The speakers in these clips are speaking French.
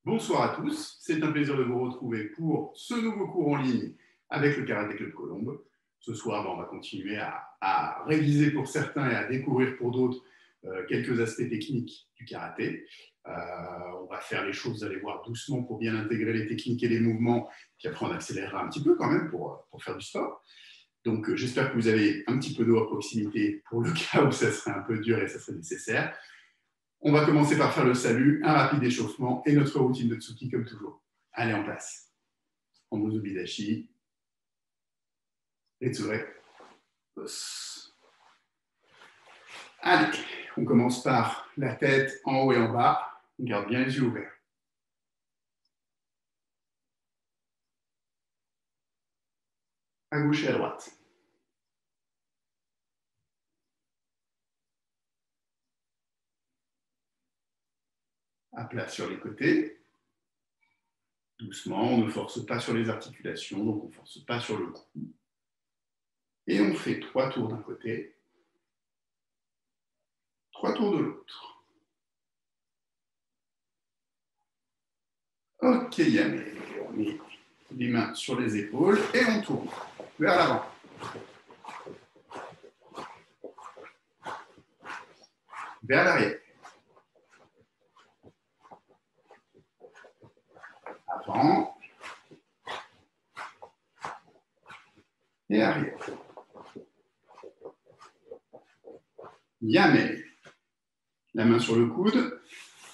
Bonsoir à tous, c'est un plaisir de vous retrouver pour ce nouveau cours en ligne avec le Karaté Club Colombe. Ce soir, on va continuer à réviser pour certains et à découvrir pour d'autres quelques aspects techniques du karaté. On va faire les choses, vous allez voir, doucement pour bien intégrer les techniques et les mouvements, puis après on accélérera un petit peu quand même pour faire du sport. Donc j'espère que vous avez un petit peu d'eau à proximité pour le cas où ça serait un peu dur et ça serait nécessaire. On va commencer par faire le salut, un rapide échauffement et notre routine de Tsuki comme toujours. Allez, en place. Omozubidashi. Retsure. Os. Allez, on commence par la tête en haut et en bas. On garde bien les yeux ouverts. À gauche et à droite. À plat sur les côtés. Doucement, on ne force pas sur les articulations, donc on ne force pas sur le cou. Et on fait 3 tours d'un côté, 3 tours de l'autre. Ok, Yamé, on met les mains sur les épaules et on tourne vers l'avant. Vers l'arrière. Avant. Et arrière. Yamé. La main sur le coude,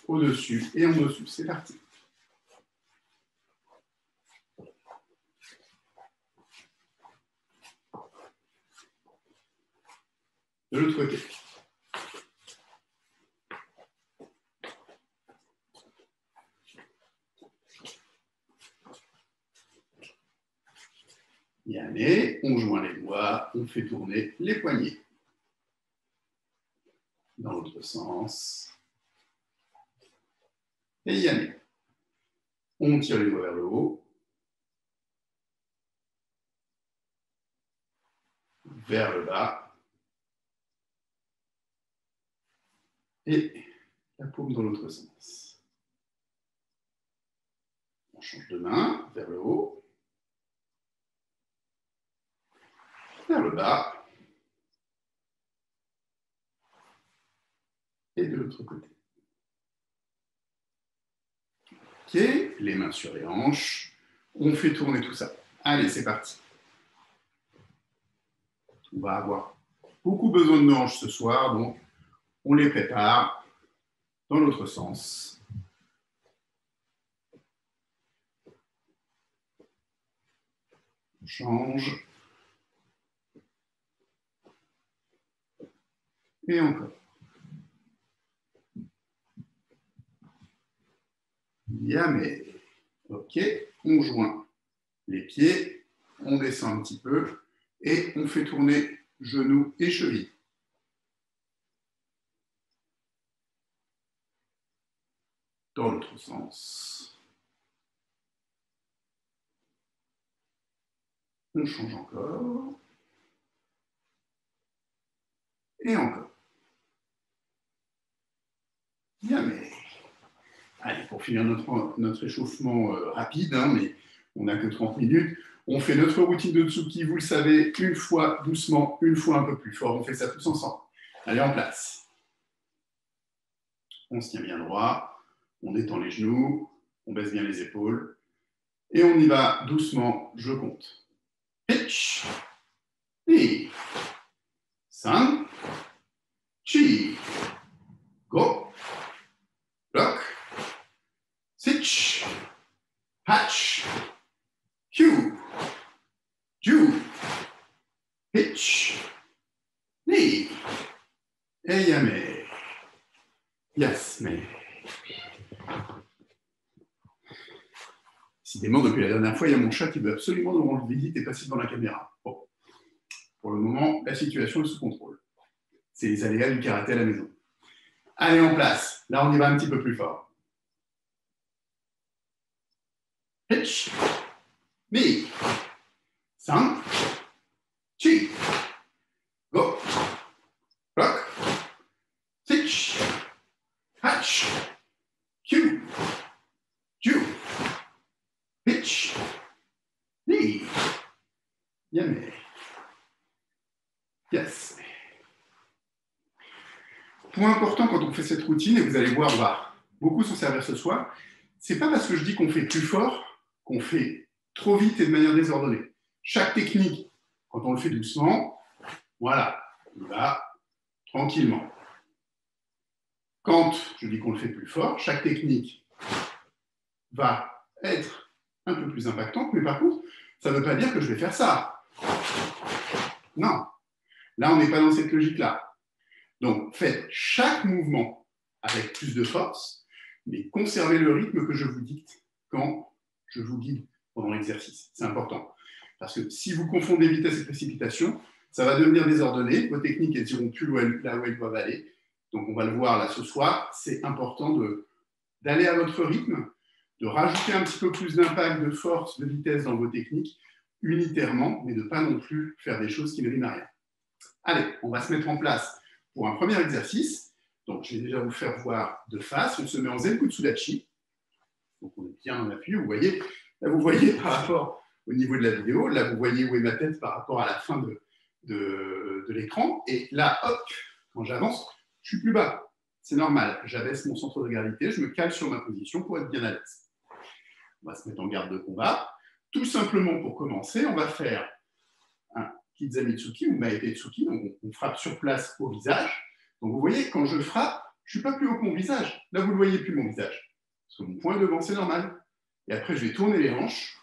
au-dessus et en dessous. C'est parti. De l'autre côté. Yamé, on joint les doigts, on fait tourner les poignets. Dans l'autre sens. Et Yamé. On tire les doigts vers le haut. Vers le bas. Et la paume dans l'autre sens. On change de main, vers le haut. Vers le bas. Et de l'autre côté. Ok, les mains sur les hanches. On fait tourner tout ça. Allez, c'est parti. On va avoir beaucoup besoin de nos hanches ce soir, donc on les prépare dans l'autre sens. On change. Et encore. Yamé. Ok, on joint les pieds, on descend un petit peu et on fait tourner genoux et chevilles. Dans l'autre sens. On change encore. Et encore. Yamé. Allez, pour finir notre échauffement rapide, hein, mais on n'a que 30 minutes, on fait notre routine de Tsuki, vous le savez, une fois doucement, une fois un peu plus fort. On fait ça tous ensemble. Allez, en place. On se tient bien droit, on détend les genoux, on baisse bien les épaules. Et on y va doucement, je compte. Pitch. Et 5, chi, go, block, sitch, hatch, Q, Ju, pitch, knee, et Yamé. Yes, mais. Décidément, depuis la dernière fois, il y a mon chat qui veut absolument nous rendre visite et passer devant la caméra. Bon. Pour le moment, la situation est sous contrôle. C'est les aléas du karaté à la maison. Allez, en place. Là, on y va un petit peu plus fort. Pitch, knee, 5, chi, go, block, sitch, hatch, Q, Yamé. Yes. Point important quand on fait cette routine, et vous allez voir, on va beaucoup s'en servir ce soir, c'est pas parce que je dis qu'on fait plus fort qu'on fait trop vite et de manière désordonnée. Chaque technique, quand on le fait doucement, voilà, il va tranquillement. Quand je dis qu'on le fait plus fort, chaque technique va être un peu plus impactante, mais par contre, ça ne veut pas dire que je vais faire ça. Non. Là, on n'est pas dans cette logique-là. Donc, faites chaque mouvement avec plus de force, mais conservez le rythme que je vous dicte quand je vous guide pendant l'exercice. C'est important. Parce que si vous confondez vitesse et précipitation, ça va devenir désordonné. Vos techniques, elles iront plus là où elles doivent aller. Donc, on va le voir là ce soir. C'est important d'aller à votre rythme, de rajouter un petit peu plus d'impact, de force, de vitesse dans vos techniques, unitairement, mais de ne pas non plus faire des choses qui ne riment à rien. Allez, on va se mettre en place pour un premier exercice. Donc, je vais déjà vous faire voir de face. On se met en Zen Kutsudachi. Donc, on est bien en appui. Vous voyez, là, vous voyez par rapport au niveau de la vidéo. Là, vous voyez où est ma tête par rapport à la fin de l'écran. Et là, hop, quand j'avance, je suis plus bas. C'est normal. J'abaisse mon centre de gravité. Je me cale sur ma position pour être bien à l'aise. On va se mettre en garde de combat. Tout simplement, pour commencer, on va faire un Kizamitsuki ou Maetetsuki. Donc, on frappe sur place au visage. Donc, vous voyez, quand je frappe, je ne suis pas plus haut que mon visage. Là, vous ne le voyez plus, mon visage. Parce que mon point est devant, c'est normal. Et après, je vais tourner les hanches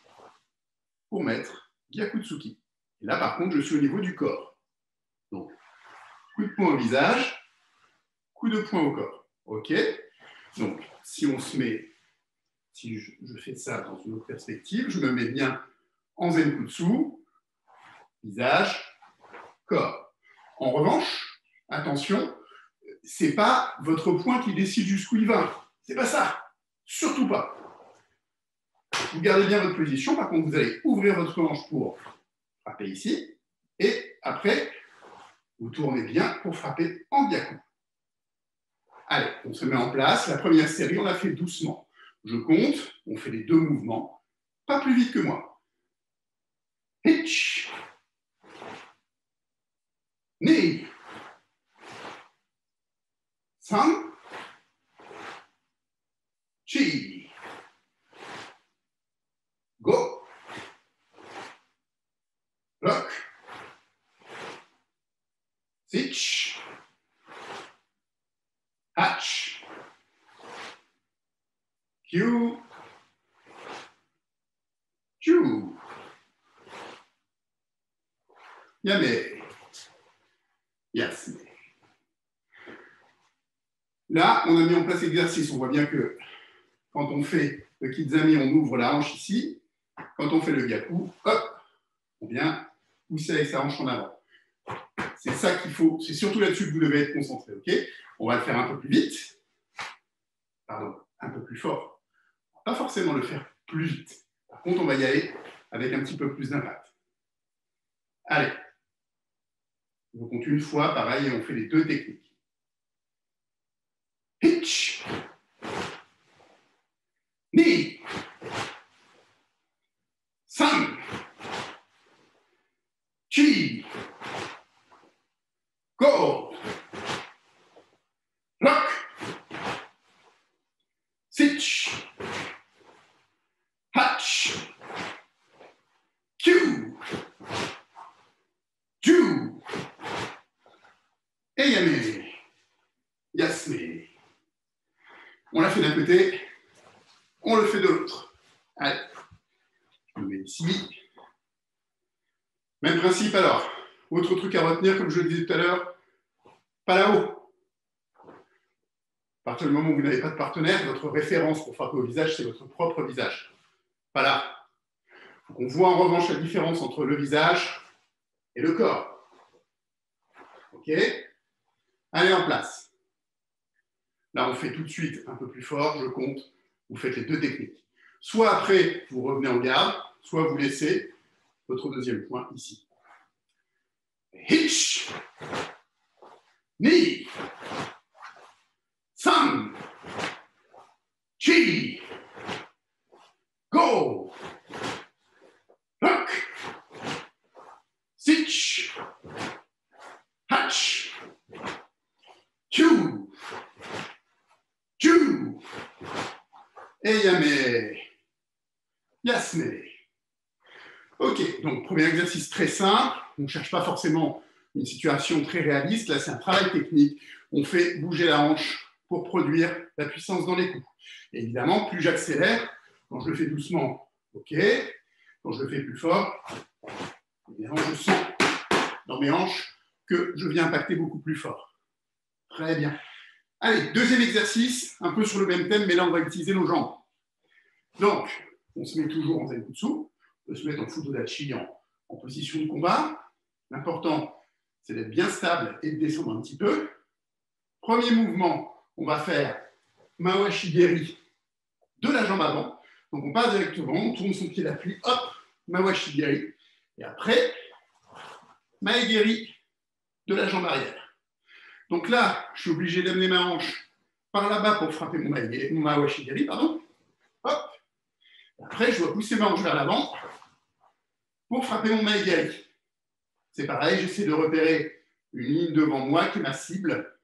pour mettre Gyakutsuki. Et là, par contre, je suis au niveau du corps. Donc, coup de poing au visage, coup de poing au corps. OK? Donc, si on se met, si je fais ça dans une autre perspective, je me mets bien en Zenkutsu, visage, corps. En revanche, attention, c'est pas votre poing qui décide jusqu'où il va. C'est pas ça. Surtout pas. Vous gardez bien votre position. Par contre, vous allez ouvrir votre hanche pour frapper ici. Et après, vous tournez bien pour frapper en Gyaku. Allez, on se met en place. La première série, on la fait doucement. Je compte. On fait les deux mouvements. Pas plus vite que moi. Hitch. Ni. San. Chi. Go. Lock. Sich. Hatch. Q. Q. Yame. Yes. Là, on a mis en place l'exercice. On voit bien que quand on fait le Kizami, on ouvre la hanche ici. Quand on fait le Gyaku, hop, on vient pousser avec sa hanche en avant. C'est ça qu'il faut, c'est surtout là-dessus que vous devez être concentré, ok? On va le faire un peu plus vite. Pardon, un peu plus fort. On va pas forcément le faire plus vite. Par contre, on va y aller avec un petit peu plus d'impact. Allez. On compte une fois, pareil, et on fait les deux techniques. Hitch. Ni. San. Chi. Go. Lock. Sich. Hatch. Q. Ju. Et Yame. Yasme. On l'a fait d'un côté, on le fait de l'autre. Allez, je me mets ici. Même principe alors. Autre truc à retenir, comme je le disais tout à l'heure, pas là-haut. À partir du moment où vous n'avez pas de partenaire, votre référence pour frapper au visage, c'est votre propre visage. Pas là. On voit en revanche la différence entre le visage et le corps. OK? Allez, en place. Là, on fait tout de suite un peu plus fort, je compte. Vous faites les deux techniques. Soit après, vous revenez en garde, soit vous laissez votre deuxième point ici. Hitch. Ni. San. Chi. Go. Lock. Eyame. Yasme. Ok, donc premier exercice très simple. On ne cherche pas forcément une situation très réaliste. Là, c'est un travail technique. On fait bouger la hanche pour produire la puissance dans les coups. Et évidemment, plus j'accélère, quand je le fais doucement, ok. Quand je le fais plus fort, évidemment, je sens dans mes hanches que je viens impacter beaucoup plus fort. Très bien. Allez, deuxième exercice, un peu sur le même thème, mais là, on va utiliser nos jambes. Donc, on se met toujours en Zenkutsu. On peut se mettre en Futodachi en position de combat. L'important, c'est d'être bien stable et de descendre un petit peu. Premier mouvement, on va faire Mawashigeri de la jambe avant. Donc, on passe directement, on tourne son pied d'appui, hop, Mawashigeri. Et après, Maegeri de la jambe arrière. Donc là, je suis obligé d'amener ma hanche par là-bas pour frapper mon Mawashigeri, pardon. Hop. Après, je dois pousser ma hanche vers l'avant pour frapper mon Maegeri. C'est pareil, j'essaie de repérer une ligne devant moi qui est ma cible.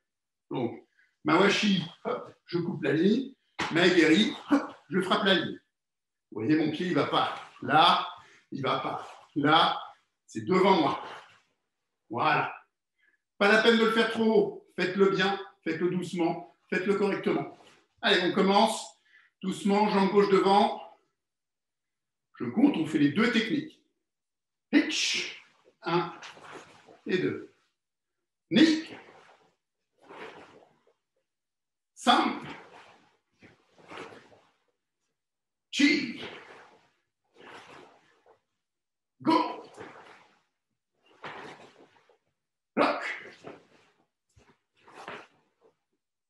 Donc, Mawashi, hop, je coupe la ligne. Maegeri, hop, je frappe la ligne. Vous voyez, mon pied, il ne va pas là, il ne va pas là, c'est devant moi. Voilà. Pas la peine de le faire trop haut. Faites-le bien, faites-le doucement, faites-le correctement. Allez, on commence. Doucement, jambe gauche devant. Je compte, on fait les deux techniques. Hitch. 1 et 2. Ni. 3. Chi. Go. Rock.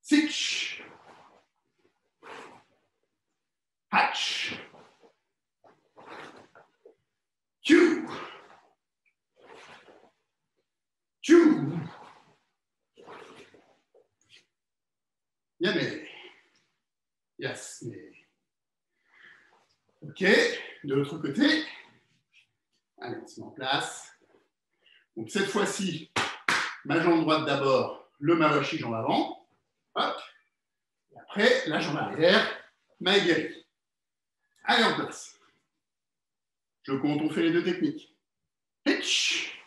6. Hatch. Q. Q. Yame. Yasme. Ok, de l'autre côté. Allez, on se met en place. Donc cette fois-ci, ma jambe droite d'abord, le Mawashi jambe avant. Hop. Et après, la jambe arrière, Maegeri. Allez, en place. Je compte, on fait les deux techniques. Hitch.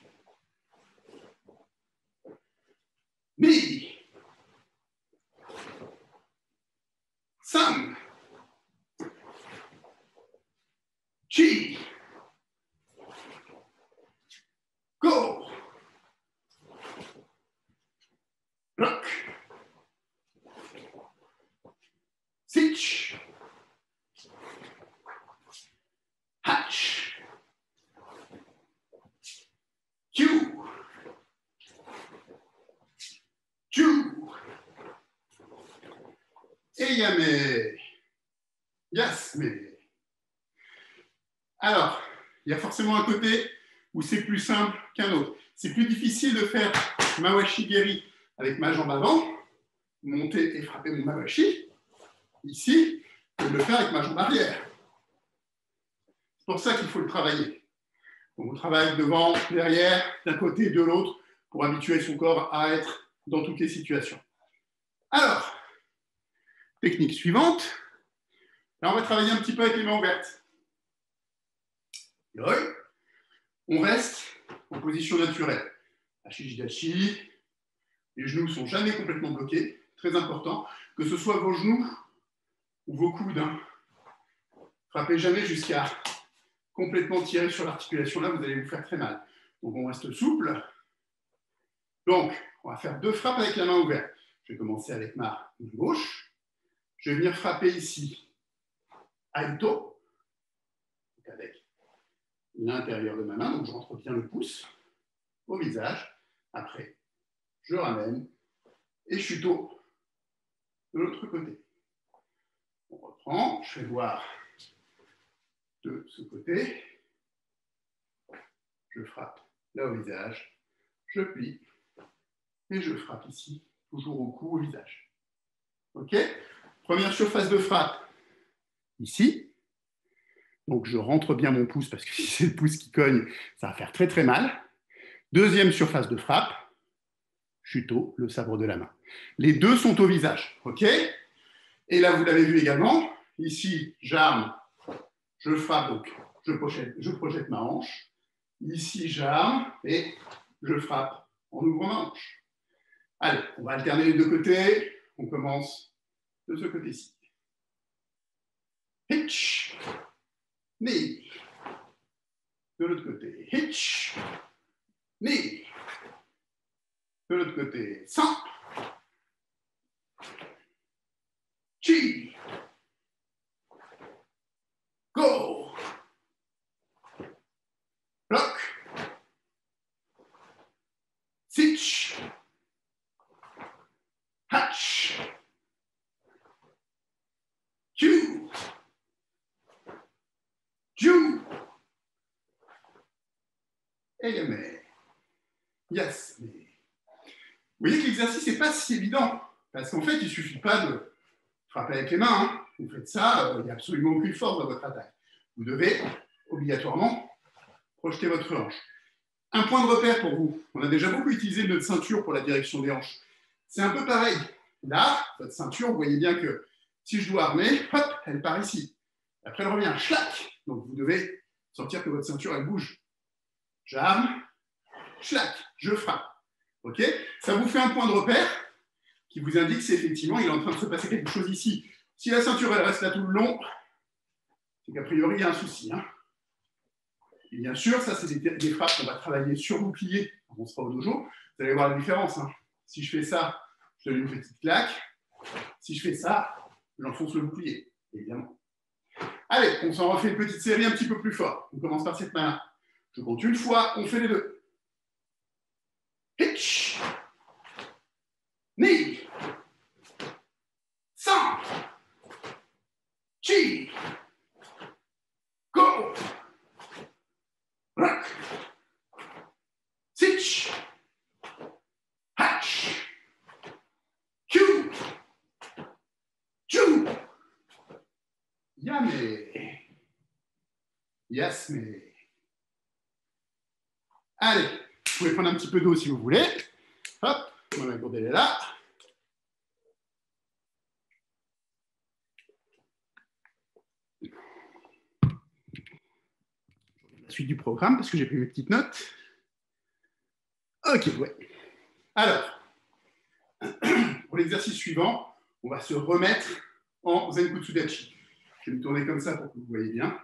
Ni. 3. Chi. Go. Rock. 6. Hatch. Q. Q. Eyame. Yasme. Alors, il y a forcément un côté où c'est plus simple qu'un autre. C'est plus difficile de faire Mawashigeri avec ma jambe avant, monter et frapper mon Mawashi, ici, que de le faire avec ma jambe arrière. C'est pour ça qu'il faut le travailler. Donc, on travaille devant, derrière, d'un côté et de l'autre, pour habituer son corps à être dans toutes les situations. Alors, technique suivante. Là, on va travailler un petit peu avec les mains ouvertes. On reste en position naturelle. Ashijidachi. Les genoux ne sont jamais complètement bloqués. Très important. Que ce soit vos genoux ou vos coudes. Frappez jamais jusqu'à complètement tirer sur l'articulation. Là, vous allez vous faire très mal. Donc, on reste souple. Donc, on va faire 2 frappes avec la main ouverte. Je vais commencer avec ma main gauche. Je vais venir frapper ici. Aito. Avec l'intérieur de ma main. Donc, je rentre bien le pouce au visage. Après, je ramène et chuto de l'autre côté. On reprend. Je vais voir de ce côté. Je frappe là au visage. Je plie. Et je frappe ici, toujours au cou, au visage. OK? Première surface de frappe, ici. Donc, je rentre bien mon pouce, parce que si c'est le pouce qui cogne, ça va faire très, très mal. Deuxième surface de frappe, chuto, le sabre de la main. Les deux sont au visage. OK? Et là, vous l'avez vu également, Ici, j'arme, je frappe, donc je projette ma hanche. Ici, j'arme et je frappe en ouvrant ma hanche. Allez, on va alterner les deux côtés. On commence de ce côté-ci. Hitch, knee. De l'autre côté, hitch, knee. De l'autre côté, 100. Chi. Go. Block. Sitch. Hatch. Q. Ju. Et yamé. Yes. Vous voyez que l'exercice n'est pas si évident, parce qu'en fait, il ne suffit pas de frapper avec les mains. Hein. Vous faites ça, il n'y a absolument aucune force dans votre attaque. Vous devez obligatoirement projeter votre hanche. Un point de repère pour vous. On a déjà beaucoup utilisé notre ceinture pour la direction des hanches. C'est un peu pareil. Là, votre ceinture, vous voyez bien que si je dois armer, hop, elle part ici. Après, elle revient, schlac. Donc, vous devez sentir que votre ceinture, elle bouge. J'arme, schlac, je frappe. OK? Ça vous fait un point de repère qui vous indique si effectivement il est en train de se passer quelque chose ici. Si la ceinture, elle reste là tout le long, c'est qu'a priori, il y a un souci. Hein. Et bien sûr, ça, c'est des frappes qu'on va travailler sur bouclier quand on sera au dojo. Vous allez voir la différence. Hein. Si je fais ça, je donne une petite claque. Si je fais ça, j'enfonce le bouclier, évidemment. Allez, on s'en refait une petite série un petit peu plus fort. On commence par cette main-là. Je compte une fois, on fait les deux. Hitch. Knee. 100. Chi. Go. Rock. Sitch. Hatch. Q. Ju. Yame. Yes, mais. Allez, vous pouvez prendre un petit peu d'eau si vous voulez. Hop, la gourde est là. La suite du programme, parce que j'ai pris mes petites notes. Ok, ouais. Alors, pour l'exercice suivant, on va se remettre en Zenkutsudachi. Je vais me tourner comme ça pour que vous voyez bien.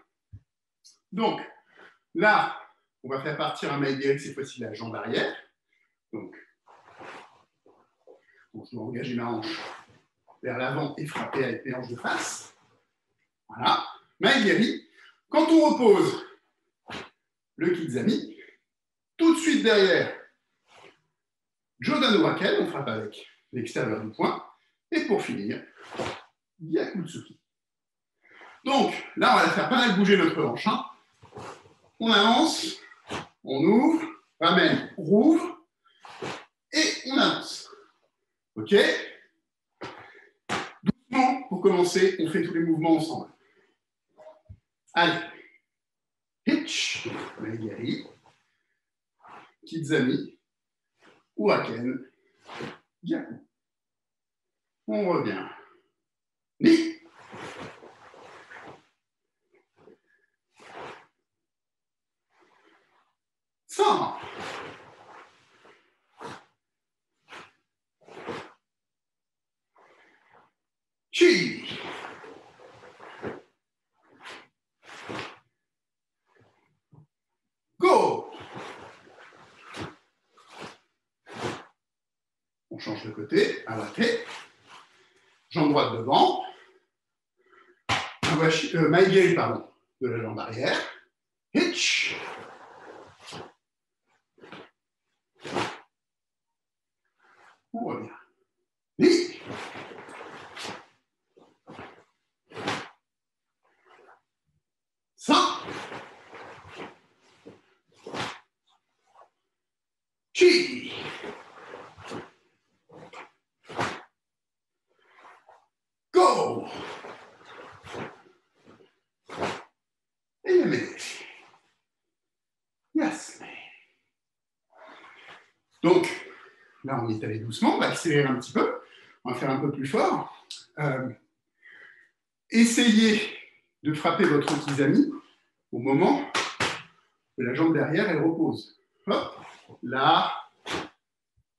Donc, là, on va faire partir un maigiri, cette fois-ci la jambe arrière. Donc, je dois engager ma hanche vers l'avant et frapper avec mes hanches de face. Voilà. Maigiri. Quand on repose le kizami, tout de suite derrière, Jodano Haken, on frappe avec l'extérieur du poing. Et pour finir, Gyakutsuki. Donc, là, on va faire pas mal bouger notre hanche. Hein. On avance, on ouvre, ramène, rouvre, et on avance. OK? Doucement, pour commencer, on fait tous les mouvements ensemble. Allez. Hitch, Maigiri, Kizami, Haken, Gyaku. On revient. Ni. Sans. Chi. Go. On change de côté, awate. Jambe droite devant. Maigiri, pardon, de la jambe arrière. Hitch. On revient. Ni. Sans. Chi. Go. Et le mêlée. Yes. Donc, là, on est allé doucement, on va accélérer un petit peu, on va faire un peu plus fort. essayez de frapper votre okizami au moment que la jambe derrière, elle repose. Hop, là,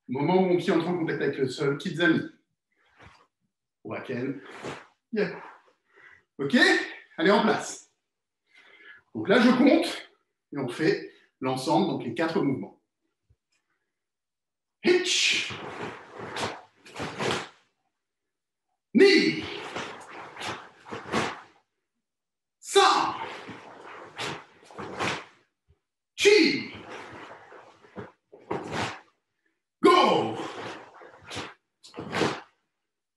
au moment où mon pied entre en contact avec le sol, kizami. Uraken. Yeah. OK? Allez, en place. Donc là, je compte et on fait l'ensemble, donc les 4 mouvements. Hitch. Ni. Sa. Chi. Go.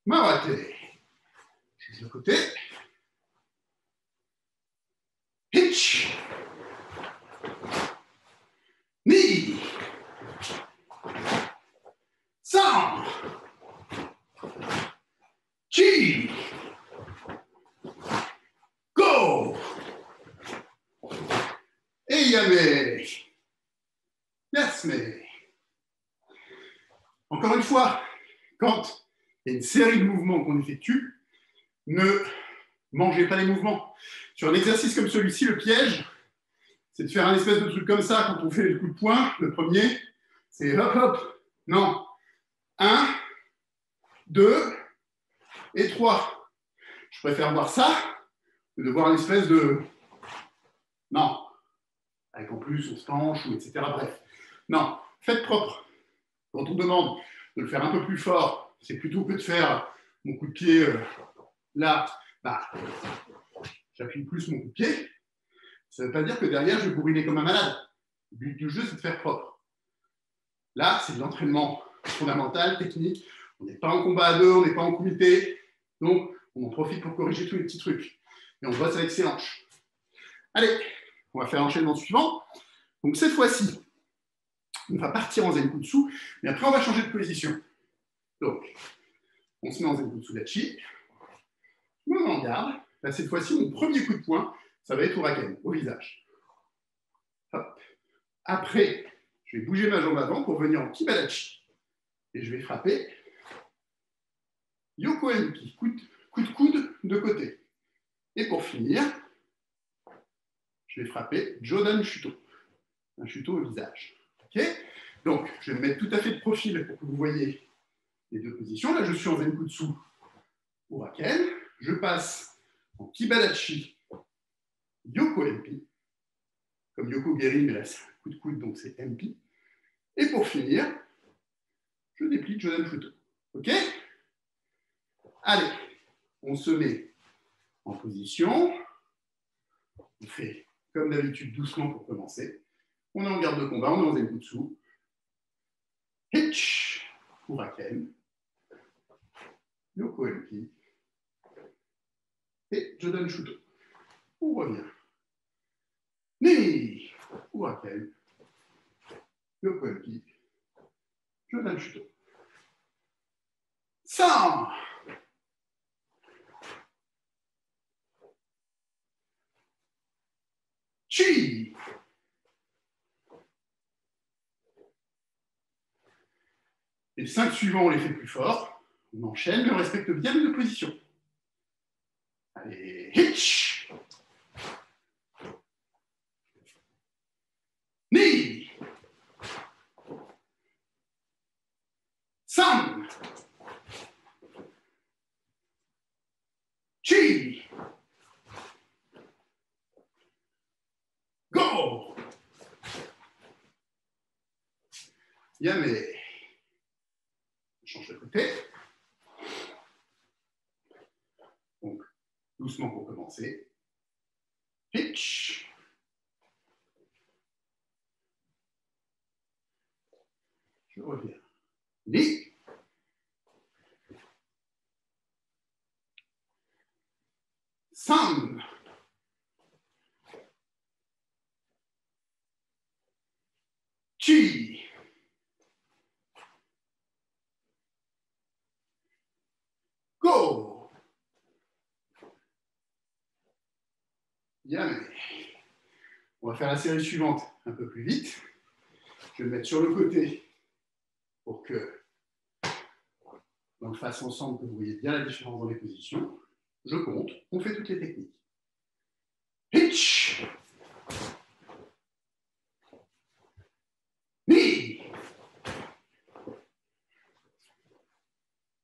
Mawate. De l'autre côté. Hitch. Ni. Sa. Chi. Go. Et yame. Yes, mais. Encore une fois, quand il y a une série de mouvements qu'on effectue, ne mangez pas les mouvements. Sur un exercice comme celui-ci, le piège, c'est de faire un espèce de truc comme ça quand on fait le coup de poing. Le premier, c'est hop, hop. Non. 1, 2 et 3. Je préfère voir ça que de voir l'espèce de... Non. Avec en plus, on se penche, ou etc. Bref. Non. Faites propre. Quand on demande de le faire un peu plus fort, c'est plutôt que de faire mon coup de pied là, bah, j'appuie plus mon coup de pied. Ça ne veut pas dire que derrière, je vais bourriner comme un malade. Le but du jeu, c'est de faire propre. Là, c'est de l'entraînement fondamental, technique. On n'est pas en combat à deux, on n'est pas en comité. Donc, on en profite pour corriger tous les petits trucs. Et on bosse avec ses hanches. Allez, on va faire l'enchaînement suivant. Donc, cette fois-ci, on va partir en Zenkutsu, mais après, on va changer de position. Donc, on se met en Zenkutsu Dachi. Je me mets en garde. Là, cette fois-ci, mon premier coup de poing, ça va être Uraken, au visage. Hop. Après, je vais bouger ma jambe avant pour venir en Kibadachi. Et je vais frapper Yoko Enki, coup de coude de côté. Et pour finir, je vais frapper Jodan Shuto, un Shuto au visage. Okay, donc, je vais me mettre tout à fait de profil pour que vous voyez les deux positions. Là, je suis en Zenkutsu Uraken. Je passe en Kibadachi Yoko Enki, comme Yoko Geri, mais là, c'est un coup de coude, donc c'est Enki. Et pour finir, je déplie Jodan Shuto. OK? Allez, on se met en position. On fait comme d'habitude doucement pour commencer. On est en garde de combat, on est en Zenkutsu. Hitch, Uraken, Yoko Enki et Jodan Shuto. On revient. Ni, Uraken, Yoko Enki, Jodan Shuto. Ça. Chi. Et les 5 suivants, on les fait plus fort. On enchaîne, mais on respecte bien les deux positions. Allez, hitch. Ni. San. Chi. Go. Yame. Je change de côté. Donc, doucement pour commencer. Hitch. Je reviens. Ni. San. Chi. Go. Yame. On va faire la série suivante un peu plus vite. Je vais me mettre sur le côté pour que on le fasse ensemble, que vous voyez bien la différence dans les positions. je compte, on fait toutes les techniques. Hitch. Ni.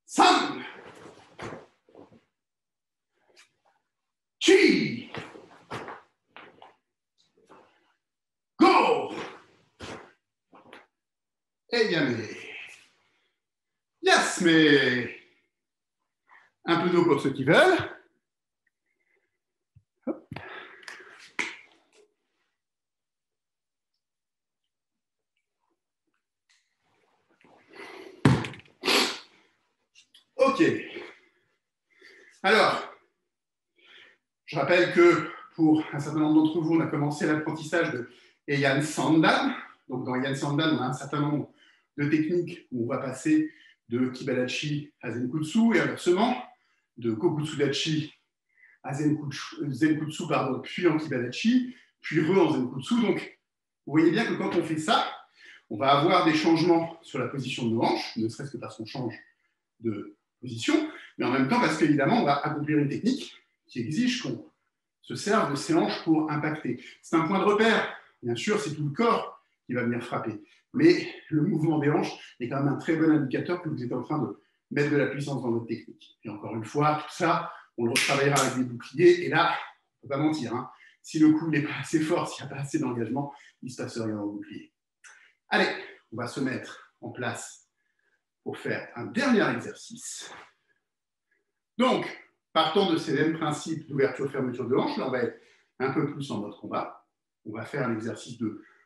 San. Chi. Go. Eh bien, mais... Yes, mais... Un peu d'eau pour ceux qui veulent. Hop. OK. Alors, je rappelle que pour un certain nombre d'entre vous, on a commencé l'apprentissage de Heian Sandan. Donc, dans Heian Sandan, on a un certain nombre de techniques où on va passer de Kibadachi à Zenkutsu et inversement, de Kokutsudachi à Zenkutsu, puis en Kibadachi, puis en Zenkutsu. Donc, vous voyez bien que quand on fait ça, on va avoir des changements sur la position de nos hanches, ne serait-ce que parce qu'on change de position, mais en même temps parce qu'évidemment, on va accomplir une technique qui exige qu'on se serve de ses hanches pour impacter. C'est un point de repère. Bien sûr, c'est tout le corps qui va venir frapper. Mais le mouvement des hanches est quand même un très bon indicateur que vous êtes en train de mettre de la puissance dans votre technique. Et encore une fois, tout ça, on le retravaillera avec des boucliers. Et là, on ne peut pas mentir, hein, si le coup n'est pas assez fort, s'il n'y a pas assez d'engagement, il ne se passe rien dans le bouclier. Allez, on va se mettre en place pour faire un dernier exercice. Donc, partant de ces mêmes principes d'ouverture-fermeture de hanche, là, on va être un peu plus en mode combat. On va faire un exercice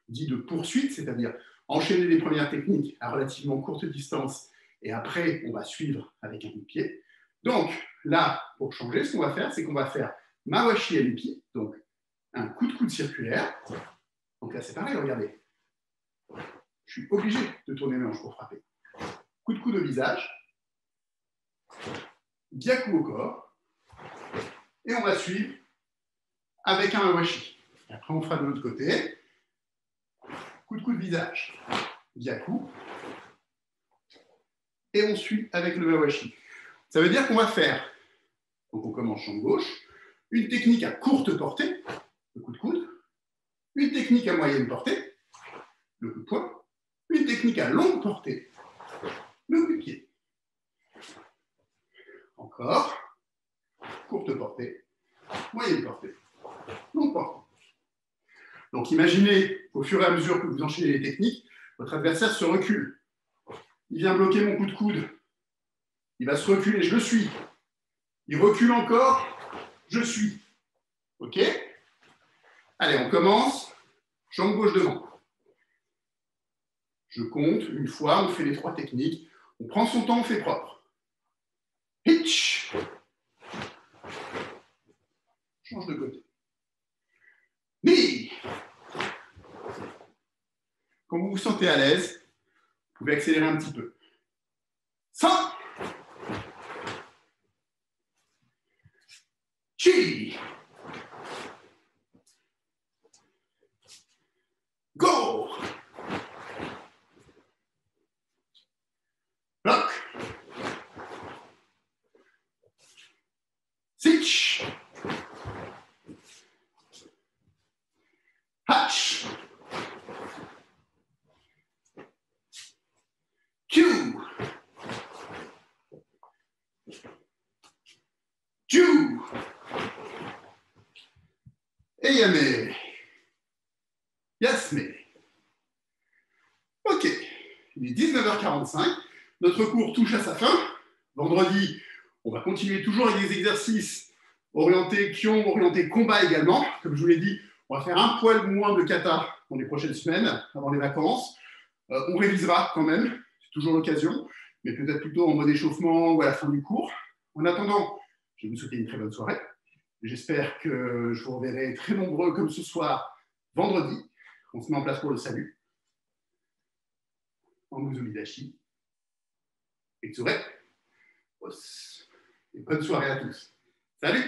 dit de poursuite, c'est-à-dire enchaîner les premières techniques à relativement courte distance et après, on va suivre avec un coup de pied. Donc, là, pour changer, ce qu'on va faire, c'est qu'on va faire Mawashi Enpi, donc un coup de coude circulaire. Donc là, c'est pareil, regardez. Je suis obligé de tourner mes hanches pour frapper. Coup de coude au visage, Gyaku au corps, et on va suivre avec un Mawashi. Et après, on fera de l'autre côté. Coup de coude visage, Gyaku, et on suit avec le Mawashi. Ça veut dire qu'on va faire, donc on commence champ gauche, une technique à courte portée, le coup de coude, une technique à moyenne portée, le coup de poing, une technique à longue portée, le coup de pied. Encore, courte portée, moyenne portée, longue portée. Donc imaginez, au fur et à mesure que vous enchaînez les techniques, votre adversaire se recule. Il vient bloquer mon coup de coude. Il va se reculer, je le suis. Il recule encore, je suis. OK? Allez, on commence. Jambe gauche devant. Je compte, une fois, on fait les 3 techniques. On prend son temps, on fait propre. Hitch. Change de côté. Ni. Quand vous vous sentez à l'aise, vous pouvez accélérer un petit peu. 100. Chi. Go. Bloc. Sitch. Hatch. Q. Ju. Et Yame. Yasme. OK. Il est 19h45. Notre cours touche à sa fin. Vendredi, on va continuer toujours avec des exercices orientés Kion, orientés combat également. Comme je vous l'ai dit, on va faire un poil moins de kata dans les prochaines semaines, avant les vacances. On révisera quand même, c'est toujours l'occasion, mais peut-être plutôt en mode échauffement ou à la fin du cours. En attendant, je vais vous souhaiter une très bonne soirée. J'espère que je vous reverrai très nombreux comme ce soir, vendredi. On se met en place pour le salut. En Muzumidashi. Et Tsure. Et bonne soirée à tous. Salut!